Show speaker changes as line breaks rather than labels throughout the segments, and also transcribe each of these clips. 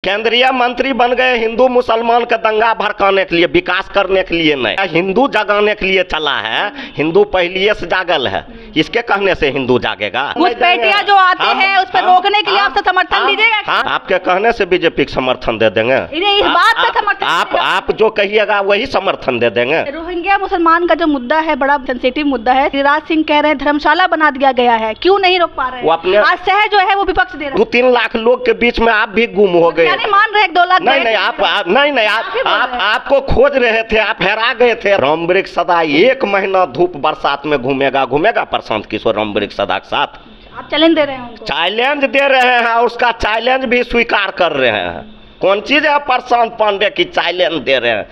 केंद्रीय मंत्री बन गए हिंदू मुसलमान का दंगा भड़काने के लिए, विकास करने के लिए नहीं, हिंदू जगाने के लिए चला है। हिंदू पहले से जागल है, इसके कहने से हिंदू जागेगा।
घुसपैठिया जो आते हैं उस पर रोकने के लिए आपसे समर्थन दीजिएगा?
आपके कहने से बीजेपी को समर्थन दे देंगे।
इस बात पे समर्थन
आप जो कहिएगा वही समर्थन दे देंगे।
रोहिंग्या मुसलमान का जो मुद्दा है बड़ा सेंसिटिव मुद्दा है। गिरिराज सिंह कह रहे हैं धर्मशाला बना दिया गया है, क्यों नहीं रोक पा रहे हैं? आज शहर जो है वो विपक्ष दे रहा है।
2-3 लाख लोग के बीच में आप भी गुम हो गए।
नहीं मान रहे 2 लाख
नहीं, आप आपको खोज रहे थे, आप हेरा गए थे। रामवृक्ष सदा 1 महीना धूप बरसात में घूमेगा प्रशांत किशोर रामवृक्ष सदा के साथ।
आप चैलेंज दे रहे हैं उनको?
चैलेंज दे रहे हैं, उसका चैलेंज भी स्वीकार कर रहे हैं। कौन चीज है प्रशांत पांडे की चैलेंज दे रहे हैं?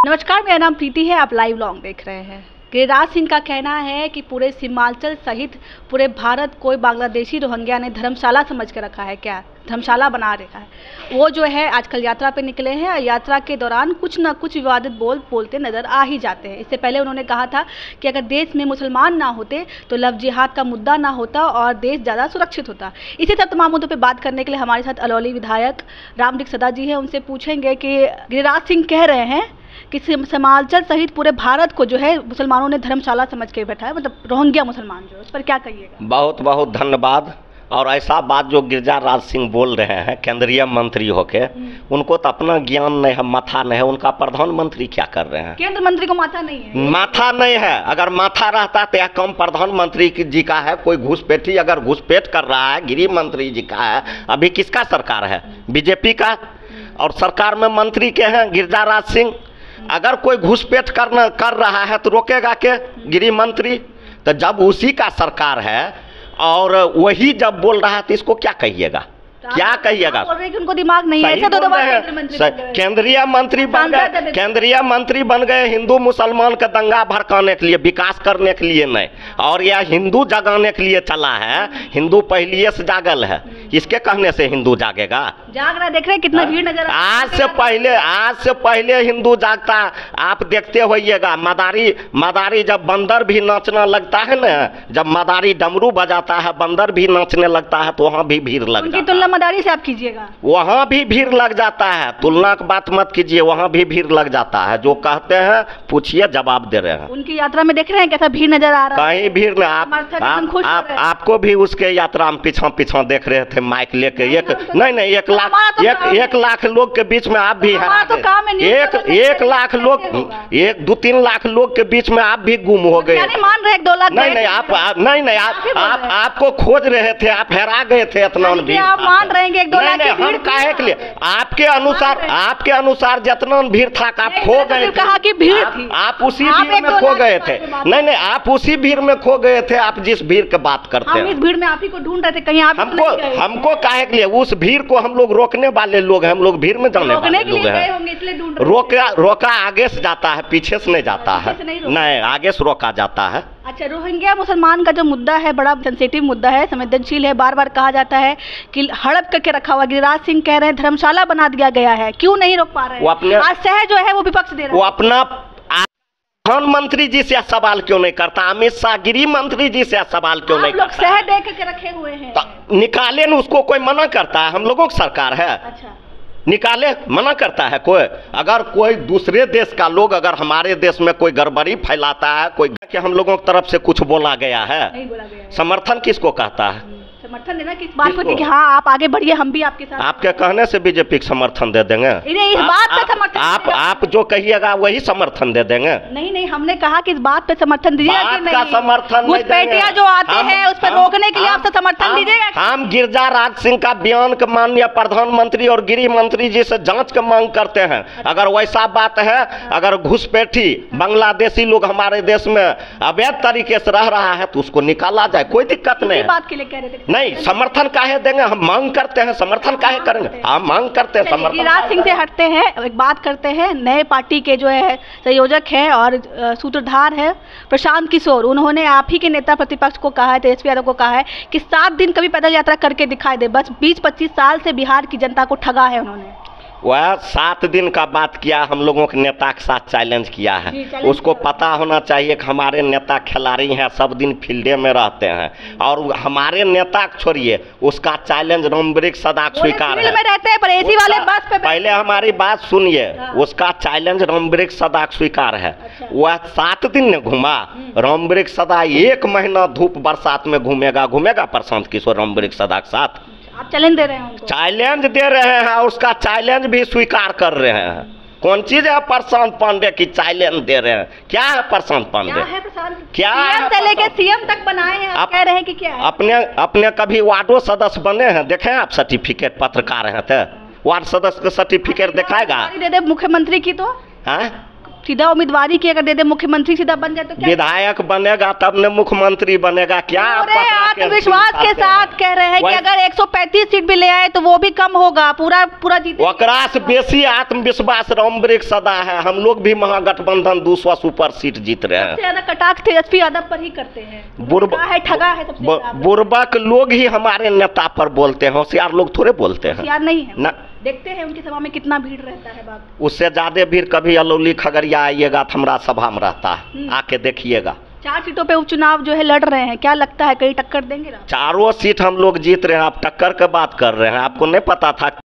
नमस्कार, मेरा नाम प्रीति है, आप लाइव लॉन्ग देख रहे हैं। गिरिराज सिंह का कहना है कि पूरे सीमांचल सहित पूरे भारत को बांग्लादेशी रोहिंग्या ने धर्मशाला समझ के रखा है, क्या धर्मशाला बना रखा है। वो जो है आजकल यात्रा पे निकले हैं और यात्रा के दौरान कुछ ना कुछ विवादित बोलते नजर आ ही जाते हैं। इससे पहले उन्होंने कहा था कि अगर देश में मुसलमान ना होते तो लव जिहाद का मुद्दा ना होता और देश ज़्यादा सुरक्षित होता। इसी सब तमाम मुद्दों पर बात करने के लिए हमारे साथ अलौली विधायक रामवृक्ष सदा जी हैं। उनसे पूछेंगे कि गिरिराज सिंह कह रहे हैं कि सीमांचल सहित पूरे भारत को जो है मुसलमानों ने धर्मशाला समझ के बैठा है, मतलब रोहिंग्या मुसलमान जो, उस पर क्या कहिएगा?
बहुत बहुत धन्यवाद। और ऐसा बात जो गिरिराज सिंह बोल रहे हैं केंद्रीय मंत्री होके, उनको तो अपना ज्ञान नहीं है, माथा नहीं है। उनका प्रधानमंत्री क्या कर रहे हैं?
केंद्र मंत्री को माथा नहीं है?
माथा नहीं है। अगर माथा रहता तो यह कम प्रधानमंत्री जी का है। कोई घुसपैठी अगर घुसपैठ कर रहा है गृह मंत्री जी का है। अभी किसका सरकार है? बीजेपी का। और सरकार में मंत्री के हैं गिरिराज सिंह। अगर कोई घुसपैठ कर रहा है तो रोकेगा के गृह मंत्री? तो जब उसी का सरकार है और वही जब बोल रहा है तो इसको क्या कहिएगा? क्या कहिएगा?
बोल रहे कि उनको दिमाग नहीं है। ऐसे
केंद्रीय मंत्री बन गए हिंदू मुसलमान का दंगा भड़काने के लिए, विकास करने के लिए नहीं, और यह हिंदू जगाने के लिए चला है। हिंदू पहले से जागल है, इसके कहने से हिंदू जागेगा।
जाग रहा, देख रहे कितना भीड़ नजर
आज से पहले हिंदू जागता। आप देखते होइएगा मदारी जब बंदर भी नाचना लगता है ना, जब मदारी डमरू बजाता है बंदर भी नाचने लगता है तो वहाँ भी भीड़ लग जाता है।
मदारी से आप कीजिएगा,
वहाँ भी भीड़ लग जाता है। तुलना की बात मत कीजिए, वहाँ भी भीड़ लग जाता है। जो कहते हैं पूछिए, जवाब दे रहे हैं।
उनकी यात्रा में देख रहे हैं कैसा भीड़ नजर आ रहा है?
कहीं भीड़ नहीं। आपको भी उसके यात्रा में पीछा देख रहे थे माइक लेके। नहीं 1 लाख लोग के बीच में आप भी हैं। 1 लाख लोग, 2-3 लाख लोग के बीच में आप भी गुम हो गए।
मान रहे 2 लाख?
नहीं, आपको खोज रहे थे, आप हेरा गए थे। इतना भी
मान रहे हैं 1-2 लाख की
भीड़ काहे के लिए? आपके अनुसार जितना भीड़ था आप खो गए।
कहा कि भीड़ थी,
आप उसी भीड़ में खो गए थे। नहीं, आप उसी भीड़ में खो गए थे। आप जिस भीड़ की बात करते हैं,
इस भीड़ में आप ही को ढूंढ रहे थे, कहीं आप
हमको काहे के लिए? उस भीड़ को हम लोग रोकने वाले लोग हैं। हम लोग भीड़ में जाने वाले लोग हैं। रोका आगे से जाता है, पीछे से नहीं जाता है। नहीं, आगे से रोका जाता है।
अच्छा, रोहिंग्या मुसलमान का जो मुद्दा है बड़ा सेंसिटिव मुद्दा है, संवेदनशील है। बार बार कहा जाता है कि हड़प करके रखा हुआ। गिरिराज सिंह कह रहे हैं धर्मशाला बना दिया गया है, क्यों नहीं रोक पा रहे हैं? आज शहर जो है वो विपक्ष दे रहा है।
वो अपना प्रधानमंत्री जी से सवाल क्यों नहीं करता? अमित शाह गृह मंत्री जी से सवाल क्यों नहीं करता?
शहर देख के रखे हुए हैं,
निकाले न, उसको कोई मना करता है? हम लोगों की सरकार है।
अच्छा,
निकाले, मना करता है कोई? अगर कोई दूसरे देश का लोग अगर हमारे देश में कोई गड़बड़ी फैलाता है, कोई कि हम लोगों की तरफ से कुछ बोला गया है,
नहीं बोला गया है।
समर्थन किसको कहता है?
समर्थन देना किस बात को कि हाँ आप आगे बढ़िए, हम भी आपके साथ।
आपके कहने से बीजेपी को समर्थन दे देंगे?
इस बात पे समर्थन
आप जो कहिएगा वही समर्थन दे देंगे।
नहीं, हमने कहा कि इस बात पे समर्थन दीजिएगा।
समर्थन
घुसपैठिया जो आते हैं उस पर रोकने के लिए आपसे समर्थन दीजिएगा?
हम गिरिराज सिंह का बयान के माननीय प्रधानमंत्री और गृह मंत्री जी से जांच की मांग करते हैं। अगर वैसा बात है, अगर घुसपैठी बांग्लादेशी लोग हमारे देश में अवैध तरीके से रह रहा है तो उसको निकाला जाए, कोई दिक्कत नहीं।
बात के लिए कह रहे थे?
नहीं, समर्थन काहे देंगे? हम मांग करते हैं, समर्थन काहे करेंगे? हम मांग करते हैं समर्थन।
गिरिराज सिंह से हटते हैं, एक बात करते हैं। नए पार्टी के जो है संयोजक हैं और सूत्रधार है प्रशांत किशोर, उन्होंने आप ही के नेता प्रतिपक्ष को कहा है, तेजस्वी यादव को कहा है कि 7 दिन कभी पैदल यात्रा करके दिखाई दे। बस 20-25 साल से बिहार की जनता को ठगा है उन्होंने।
वह 7 दिन का बात किया, हम लोगों के नेता के साथ चैलेंज किया है।
जी, चैलेंज
उसको
किया।
पता होना चाहिए कि हमारे नेता खिलाड़ी हैं, सब दिन फील्डे में रहते हैं, और हमारे नेता को छोड़िए, उसका चैलेंज रमवृक सदा स्वीकार
फील्ड
है।
में रहते हैं पर एसी वाले बस पे
पहले हमारी बात सुनिए,
हाँ।
उसका चैलेंज रमवृक सदा स्वीकार है।
अच्छा।
वह 7 दिन ने घूमा, रमवृक सदा 1 महीना धूप बरसात में घूमेगा प्रशांत किशोर रमवृक सदा के साथ।
आप चैलेंज दे रहे हैं उनको?
चैलेंज दे रहे हैं, उसका चैलेंज भी स्वीकार कर रहे हैं। कौन चीज है प्रशांत पांडे की चैलेंज दे रहे हैं? क्या है प्रशांत
क्या
पांडे?
है प्रशांत?
क्या
सीएम
है
से लेके
प्रशांत?
सीएम तक बनाए हैं, आप कह रहे हैं कि क्या है?
अपने कभी वार्डो सदस्य बने हैं? देखे हैं आप सर्टिफिकेट? पत्रकार हैं तो वार्ड सदस्य का सर्टिफिकेट दिखाएगा?
उम्मीदवारी दे दे मुख्यमंत्री की तो
हाँ?
सीधा उम्मीदवारी की अगर दे दे मुख्यमंत्री सीधा बन जाए तो क्या?
विधायक बनेगा तब न मुख्यमंत्री बनेगा। क्या
पूरे
पकड़ा के
आत्मविश्वास के
दिखाते
साथ
हैं?
कह रहे हैं कि
वही-
अगर 135 सीट भी ले आए तो वो भी कम होगा, पूरा जीते।
ओकरा से बेसी आत्मविश्वास रमवृक सदा है। हम लोग भी महागठबंधन 200 सुपर सीट जीत रहे
सबसे
हैं।
ज्यादा कटाक्ष तेजस्वी यादव पर ही करते हैं।
बुर्ब-
है ठगा है सबसे ज्यादा।
बुर्बक लोग ही हमारे नेता पर बोलते हैं, होशियार लोग थोड़े बोलते हैं।
यार नहीं है
ना,
देखते हैं उनकी सभा में कितना भीड़ रहता है। बात
उससे ज्यादा भीड़ कभी अलौली खगड़िया आइएगा तो हमारा सभा में रहता है, आके देखिएगा।
4 सीटों पे उपचुनाव जो है लड़ रहे हैं, क्या लगता है कहीं टक्कर देंगे आप?
4 सीट हम लोग जीत रहे हैं। आप टक्कर के बात कर रहे हैं, आपको नहीं पता था?